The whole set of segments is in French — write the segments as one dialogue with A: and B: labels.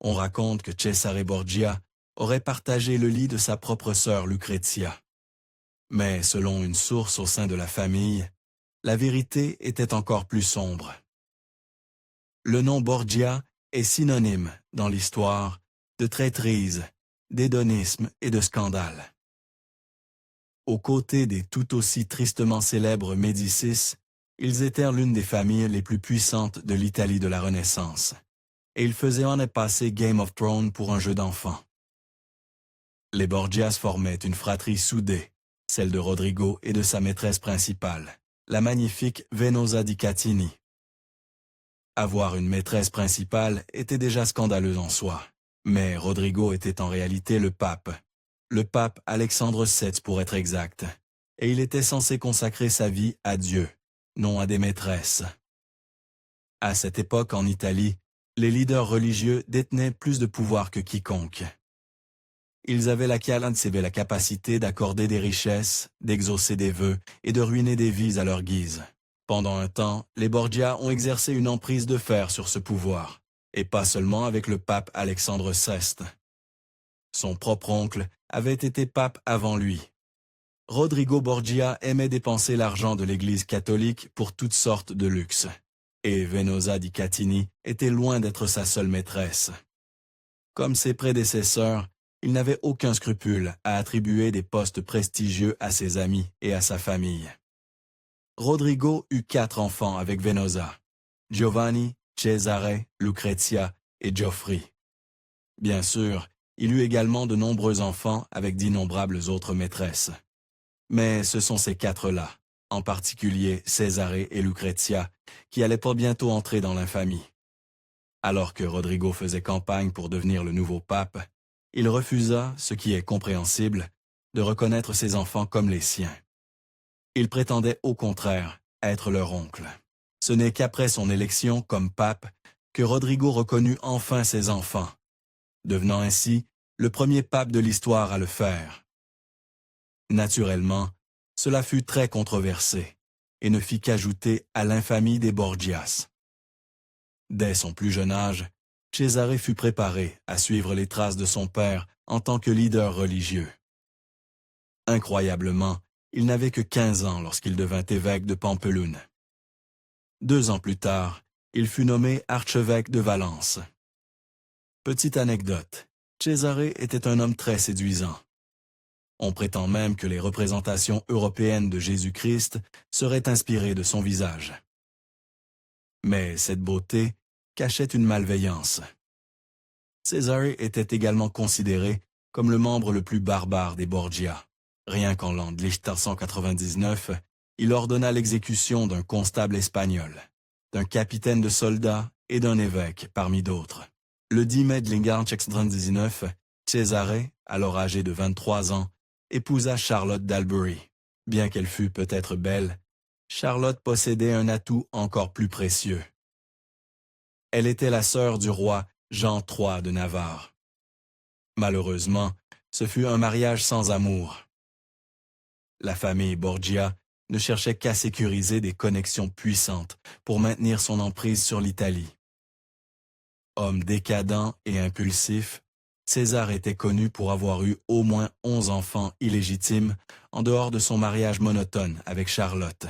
A: On raconte que Cesare Borgia aurait partagé le lit de sa propre sœur Lucrezia. Mais selon une source au sein de la famille, la vérité était encore plus sombre. Le nom Borgia est synonyme, dans l'histoire, de traîtrise, d'hédonisme et de scandale. Aux côtés des tout aussi tristement célèbres Médicis, ils étaient l'une des familles les plus puissantes de l'Italie de la Renaissance, et ils faisaient en passer Game of Thrones pour un jeu d'enfant. Les Borgias formaient une fratrie soudée, celle de Rodrigo et de sa maîtresse principale, la magnifique Venosa di Catini. Avoir une maîtresse principale était déjà scandaleux en soi, mais Rodrigo était en réalité le pape Alexandre VII pour être exact, et il était censé consacrer sa vie à Dieu, non à des maîtresses. À cette époque en Italie, les leaders religieux détenaient plus de pouvoir que quiconque. Ils avaient la capacité d'accorder des richesses, d'exaucer des vœux et de ruiner des vies à leur guise. Pendant un temps, les Borgia ont exercé une emprise de fer sur ce pouvoir, et pas seulement avec le pape Alexandre VI. Son propre oncle avait été pape avant lui. Rodrigo Borgia aimait dépenser l'argent de l'Église catholique pour toutes sortes de luxes, et Venosa di Catini était loin d'être sa seule maîtresse. Comme ses prédécesseurs, il n'avait aucun scrupule à attribuer des postes prestigieux à ses amis et à sa famille. Rodrigo eut 4 enfants avec Venosa: Giovanni, Cesare, Lucrezia et Geoffrey. Bien sûr, il eut également de nombreux enfants avec d'innombrables autres maîtresses. Mais ce sont ces 4-là, en particulier Cesare et Lucrezia, qui allaient pas bientôt entrer dans l'infamie. Alors que Rodrigo faisait campagne pour devenir le nouveau pape, il refusa, ce qui est compréhensible, de reconnaître ses enfants comme les siens. Il prétendait au contraire être leur oncle. Ce n'est qu'après son élection comme pape que Rodrigo reconnut enfin ses enfants, devenant ainsi le premier pape de l'histoire à le faire. Naturellement, cela fut très controversé et ne fit qu'ajouter à l'infamie des Borgias. Dès son plus jeune âge, Cesare fut préparé à suivre les traces de son père en tant que leader religieux. Incroyablement, il n'avait que 15 ans lorsqu'il devint évêque de Pampelune. 2 ans plus tard, il fut nommé archevêque de Valence. Petite anecdote, Cesare était un homme très séduisant. On prétend même que les représentations européennes de Jésus-Christ seraient inspirées de son visage. Mais cette beauté cachait une malveillance. Cesare était également considéré comme le membre le plus barbare des Borgia. Rien qu'en l'an de Lichtar 199, il ordonna l'exécution d'un constable espagnol, d'un capitaine de soldats et d'un évêque, parmi d'autres. Le 10 mai de 1919, Cesare, alors âgé de 23 ans, épousa Charlotte d'Albury. Bien qu'elle fût peut-être belle, Charlotte possédait un atout encore plus précieux. Elle était la sœur du roi Jean III de Navarre. Malheureusement, ce fut un mariage sans amour. La famille Borgia ne cherchait qu'à sécuriser des connexions puissantes pour maintenir son emprise sur l'Italie. Homme décadent et impulsif, César était connu pour avoir eu au moins 11 enfants illégitimes en dehors de son mariage monotone avec Charlotte.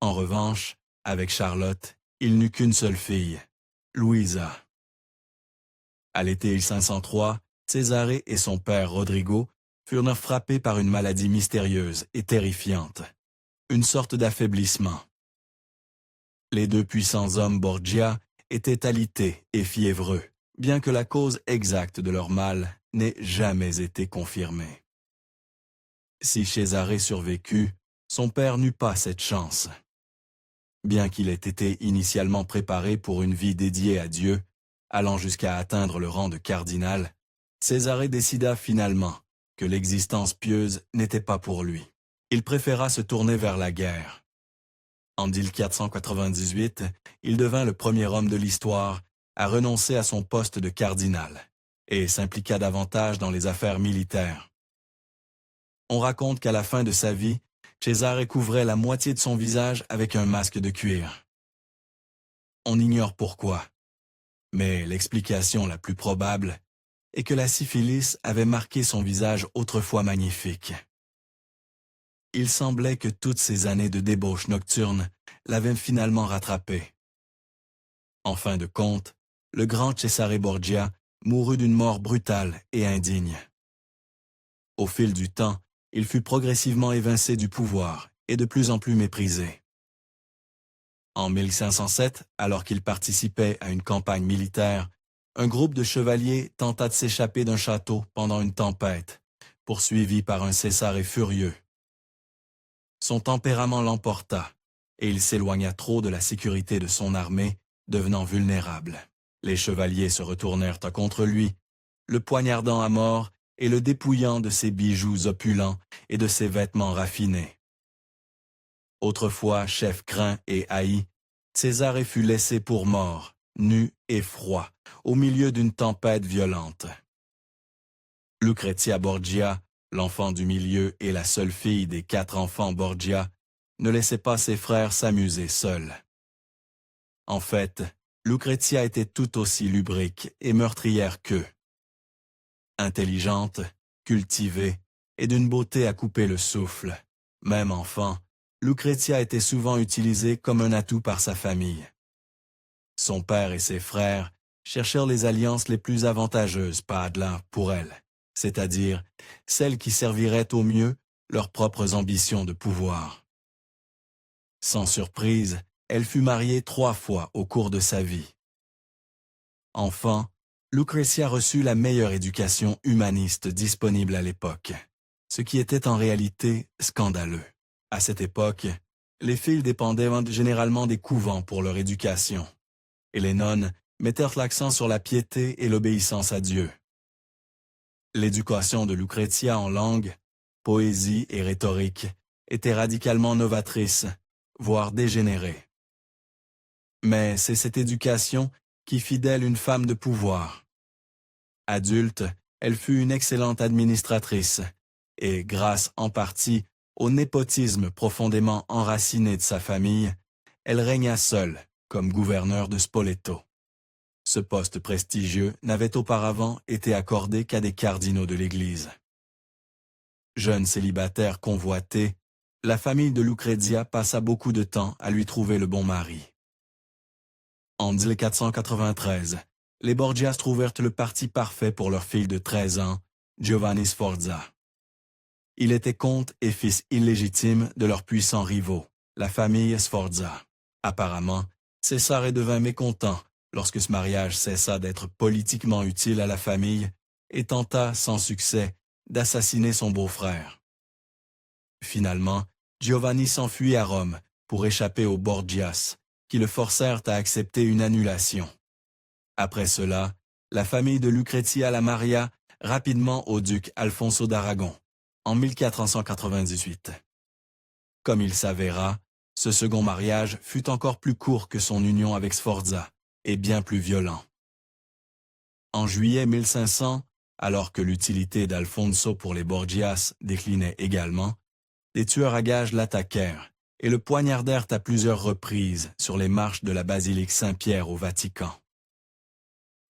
A: En revanche, avec Charlotte, il n'eut qu'une seule fille, Louisa. À l'été 1503, Cesare et son père Rodrigo furent frappés par une maladie mystérieuse et terrifiante, une sorte d'affaiblissement. Les 2 puissants hommes Borgia étaient alités et fiévreux, bien que la cause exacte de leur mal n'ait jamais été confirmée. Si Cesare survécut, son père n'eut pas cette chance. Bien qu'il ait été initialement préparé pour une vie dédiée à Dieu, allant jusqu'à atteindre le rang de cardinal, Cesare décida finalement que l'existence pieuse n'était pas pour lui. Il préféra se tourner vers la guerre. En 1498, il devint le premier homme de l'histoire à renoncer à son poste de cardinal et s'impliqua davantage dans les affaires militaires. On raconte qu'à la fin de sa vie, Cesare couvrait la moitié de son visage avec un masque de cuir. On ignore pourquoi, Mais l'explication la plus probable est que la syphilis avait marqué son visage autrefois magnifique. Il semblait que toutes ces années de débauche nocturne l'avaient finalement rattrapé. En fin de compte, le grand Cesare Borgia mourut d'une mort brutale et indigne. Au fil du temps, il fut progressivement évincé du pouvoir et de plus en plus méprisé. En 1507, alors qu'il participait à une campagne militaire, un groupe de chevaliers tenta de s'échapper d'un château pendant une tempête, poursuivi par un Césarée furieux. Son tempérament l'emporta, et il s'éloigna trop de la sécurité de son armée, devenant vulnérable. Les chevaliers se retournèrent contre lui, le poignardant à mort et le dépouillant de ses bijoux opulents et de ses vêtements raffinés. Autrefois chef craint et haï, Césarée fut laissé pour mort, nu et froid, au milieu d'une tempête violente. Lucrezia Borgia, l'enfant du milieu et la seule fille des 4 enfants Borgia, ne laissait pas ses frères s'amuser seuls. En fait, Lucrezia était tout aussi lubrique et meurtrière qu'eux. Intelligente, cultivée et d'une beauté à couper le souffle, même enfant, Lucrezia était souvent utilisée comme un atout par sa famille. Son père et ses frères cherchèrent les alliances les plus avantageuses par delà pour elle, c'est-à-dire celles qui serviraient au mieux leurs propres ambitions de pouvoir. Sans surprise, elle fut mariée 3 fois au cours de sa vie. Enfant, Lucrezia reçut la meilleure éducation humaniste disponible à l'époque, ce qui était en réalité scandaleux. À cette époque, les filles dépendaient généralement des couvents pour leur éducation, et les nonnes mettèrent l'accent sur la piété et l'obéissance à Dieu. L'éducation de Lucrezia en langue, poésie et rhétorique était radicalement novatrice, voire dégénérée. Mais c'est cette éducation qui fit d'elle une femme de pouvoir. Adulte, elle fut une excellente administratrice, et grâce en partie au népotisme profondément enraciné de sa famille, elle régna seule comme gouverneur de Spoleto. Ce poste prestigieux n'avait auparavant été accordé qu'à des cardinaux de l'Église. Jeune célibataire convoité, la famille de Lucrezia passa beaucoup de temps à lui trouver le bon mari. En 1493, les Borgias trouvèrent le parti parfait pour leur fille de 13 ans, Giovanni Sforza. Il était comte et fils illégitime de leurs puissants rivaux, la famille Sforza. Apparemment, Cesare devint mécontent lorsque ce mariage cessa d'être politiquement utile à la famille et tenta, sans succès, d'assassiner son beau-frère. Finalement, Giovanni s'enfuit à Rome pour échapper aux Borgias, qui le forcèrent à accepter une annulation. Après cela, la famille de Lucrezia la maria rapidement au duc Alfonso d'Aragon, en 1498. Comme il s'avéra, ce second mariage fut encore plus court que son union avec Sforza, et bien plus violent. En juillet 1500, alors que l'utilité d'Alfonso pour les Borgias déclinait également, des tueurs à gages l'attaquèrent et le poignardèrent à plusieurs reprises sur les marches de la basilique Saint-Pierre au Vatican.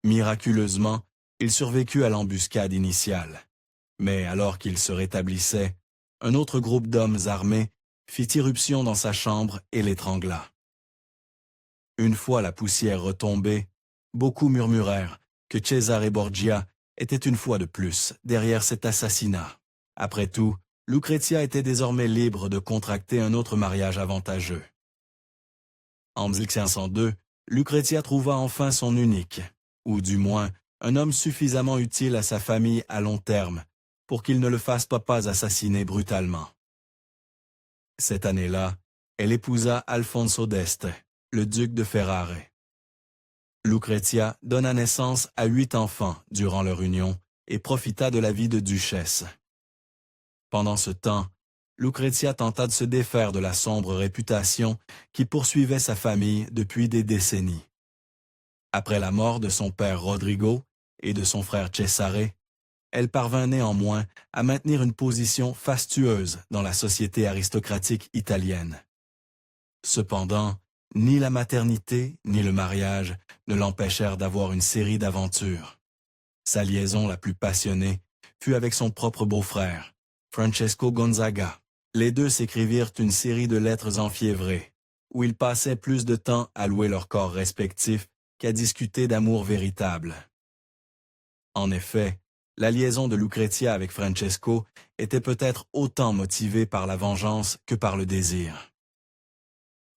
A: Miraculeusement, il survécut à l'embuscade initiale, mais alors qu'il se rétablissait, un autre groupe d'hommes armés fit irruption dans sa chambre et l'étrangla. Une fois la poussière retombée, beaucoup murmurèrent que Cesare Borgia était une fois de plus derrière cet assassinat. Après tout, Lucrezia était désormais libre de contracter un autre mariage avantageux. En 1502, Lucrezia trouva enfin son unique, ou du moins un homme suffisamment utile à sa famille à long terme pour qu'il ne le fasse pas assassiner brutalement. Cette année-là, elle épousa Alfonso d'Este, le duc de Ferrare. Lucrezia donna naissance à 8 enfants durant leur union et profita de la vie de duchesse. Pendant ce temps, Lucrezia tenta de se défaire de la sombre réputation qui poursuivait sa famille depuis des décennies. Après la mort de son père Rodrigo et de son frère Cesare, elle parvint néanmoins à maintenir une position fastueuse dans la société aristocratique italienne. Cependant, ni la maternité ni le mariage ne l'empêchèrent d'avoir une série d'aventures. Sa liaison la plus passionnée fut avec son propre beau-frère, Francesco Gonzaga. Les deux s'écrivirent une série de lettres enfiévrées, où ils passaient plus de temps à louer leurs corps respectifs qu'à discuter d'amour véritable. En effet, la liaison de Lucrezia avec Francesco était peut-être autant motivée par la vengeance que par le désir.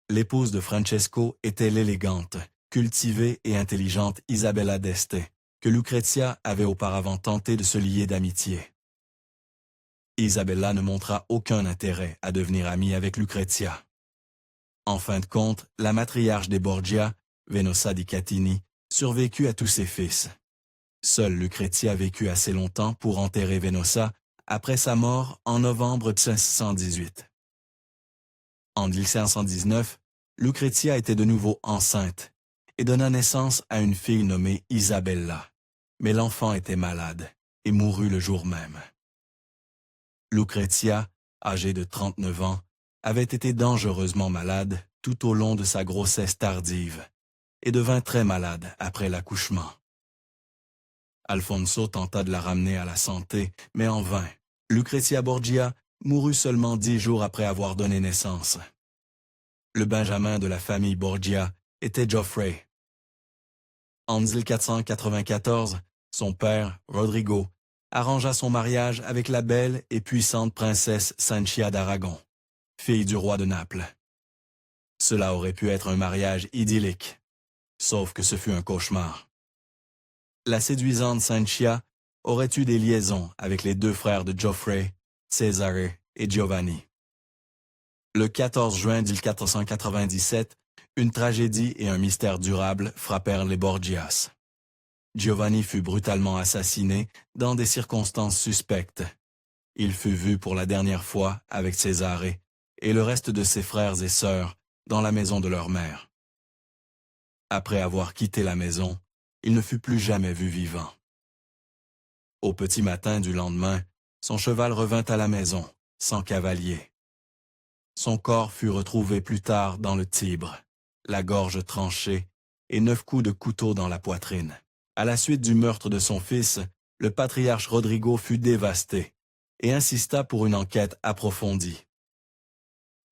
A: L'épouse de Francesco était l'élégante, cultivée et intelligente Isabella d'Este, que Lucrezia avait auparavant tenté de se lier d'amitié. Isabella ne montra aucun intérêt à devenir amie avec Lucrezia. En fin de compte, la matriarche des Borgia, Venosa di Catini, survécut à tous ses fils. Seule Lucrezia vécut assez longtemps pour enterrer Venosa après sa mort en novembre 1518. En 1519, Lucrezia était de nouveau enceinte et donna naissance à une fille nommée Isabella. Mais l'enfant était malade et mourut le jour même. Lucrezia, âgée de 39 ans, avait été dangereusement malade tout au long de sa grossesse tardive et devint très malade après l'accouchement. Alfonso tenta de la ramener à la santé, mais en vain. Lucrezia Borgia mourut seulement 10 jours après avoir donné naissance. Le benjamin de la famille Borgia était Geoffrey. En 1494, son père, Rodrigo, arrangea son mariage avec la belle et puissante princesse Sanchia d'Aragon, fille du roi de Naples. Cela aurait pu être un mariage idyllique, sauf que ce fut un cauchemar. La séduisante Sanchia aurait eu des liaisons avec les deux frères de Geoffrey, Cesare et Giovanni. Le 14 juin 1497, une tragédie et un mystère durable frappèrent les Borgias. Giovanni fut brutalement assassiné dans des circonstances suspectes. Il fut vu pour la dernière fois avec Cesare et le reste de ses frères et sœurs dans la maison de leur mère. Après avoir quitté la maison, il ne fut plus jamais vu vivant. Au petit matin du lendemain, son cheval revint à la maison, sans cavalier. Son corps fut retrouvé plus tard dans le Tibre, la gorge tranchée et 9 coups de couteau dans la poitrine. À la suite du meurtre de son fils, le patriarche Rodrigo fut dévasté et insista pour une enquête approfondie.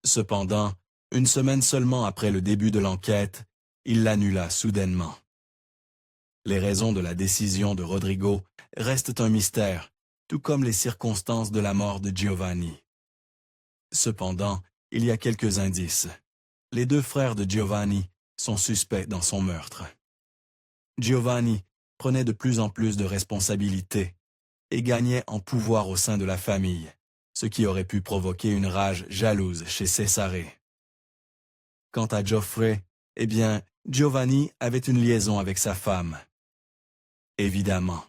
A: Cependant, une semaine seulement après le début de l'enquête, il l'annula soudainement. Les raisons de la décision de Rodrigo restent un mystère, tout comme les circonstances de la mort de Giovanni. Cependant, il y a quelques indices. Les deux frères de Giovanni sont suspects dans son meurtre. Giovanni prenait de plus en plus de responsabilités et gagnait en pouvoir au sein de la famille, ce qui aurait pu provoquer une rage jalouse chez Cesare. Quant à Geoffrey, eh bien, Giovanni avait une liaison avec sa femme. Évidemment.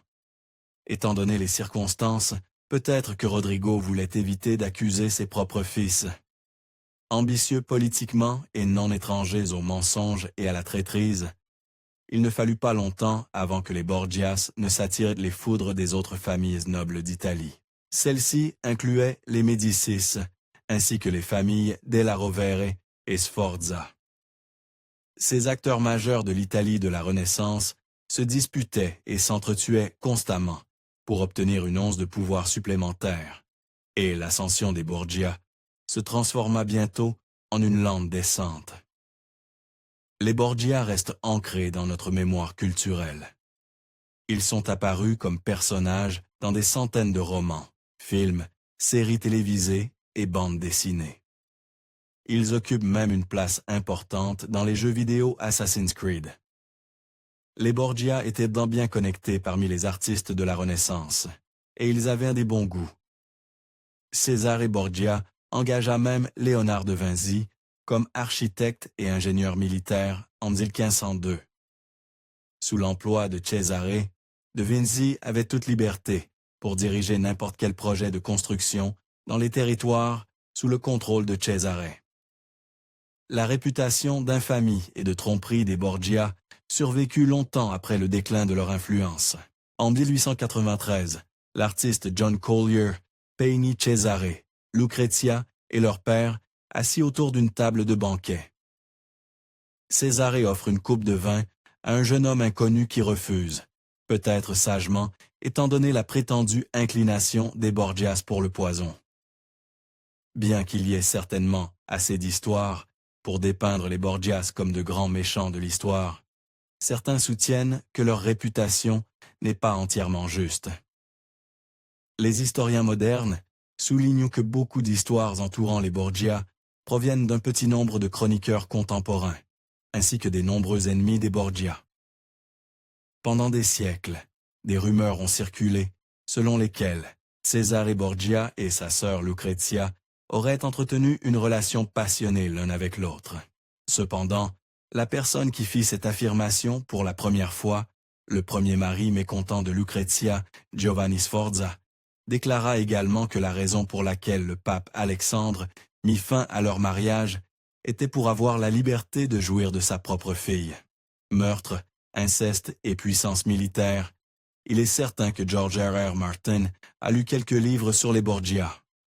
A: Étant donné les circonstances, peut-être que Rodrigo voulait éviter d'accuser ses propres fils. Ambitieux politiquement et non étrangers aux mensonges et à la traîtrise, il ne fallut pas longtemps avant que les Borgias ne s'attirent les foudres des autres familles nobles d'Italie. Celles-ci incluaient les Médicis, ainsi que les familles Della Rovere et Sforza. Ces acteurs majeurs de l'Italie de la Renaissance se disputaient et s'entretuaient constamment pour obtenir une once de pouvoir supplémentaire, et l'ascension des Borgia se transforma bientôt en une lente descente. Les Borgia restent ancrés dans notre mémoire culturelle. Ils sont apparus comme personnages dans des centaines de romans, films, séries télévisées et bandes dessinées. Ils occupent même une place importante dans les jeux vidéo Assassin's Creed. Les Borgia étaient bien connectés parmi les artistes de la Renaissance, et ils avaient des bons goûts. Cesare Borgia engagea même Léonard de Vinci comme architecte et ingénieur militaire en 1502. Sous l'emploi de Cesare, de Vinci avait toute liberté pour diriger n'importe quel projet de construction dans les territoires sous le contrôle de Cesare. La réputation d'infamie et de tromperie des Borgia survécut longtemps après le déclin de leur influence. En 1893, l'artiste John Collier peignit Cesare, Lucrezia et leur père assis autour d'une table de banquet. Cesare offre une coupe de vin à un jeune homme inconnu qui refuse, peut-être sagement, étant donné la prétendue inclination des Borgias pour le poison. Bien qu'il y ait certainement assez d'histoires pour dépeindre les Borgias comme de grands méchants de l'histoire, certains soutiennent que leur réputation n'est pas entièrement juste. Les historiens modernes soulignent que beaucoup d'histoires entourant les Borgia proviennent d'un petit nombre de chroniqueurs contemporains, ainsi que des nombreux ennemis des Borgia. Pendant des siècles, des rumeurs ont circulé selon lesquelles Cesare Borgia et sa sœur Lucrezia auraient entretenu une relation passionnée l'un avec l'autre. Cependant, la personne qui fit cette affirmation pour la première fois, le premier mari mécontent de Lucrezia, Giovanni Sforza, déclara également que la raison pour laquelle le pape Alexandre mit fin à leur mariage était pour avoir la liberté de jouir de sa propre fille. Meurtre, inceste et puissance militaire, il est certain que George R. R. Martin a lu quelques livres sur les Borgia.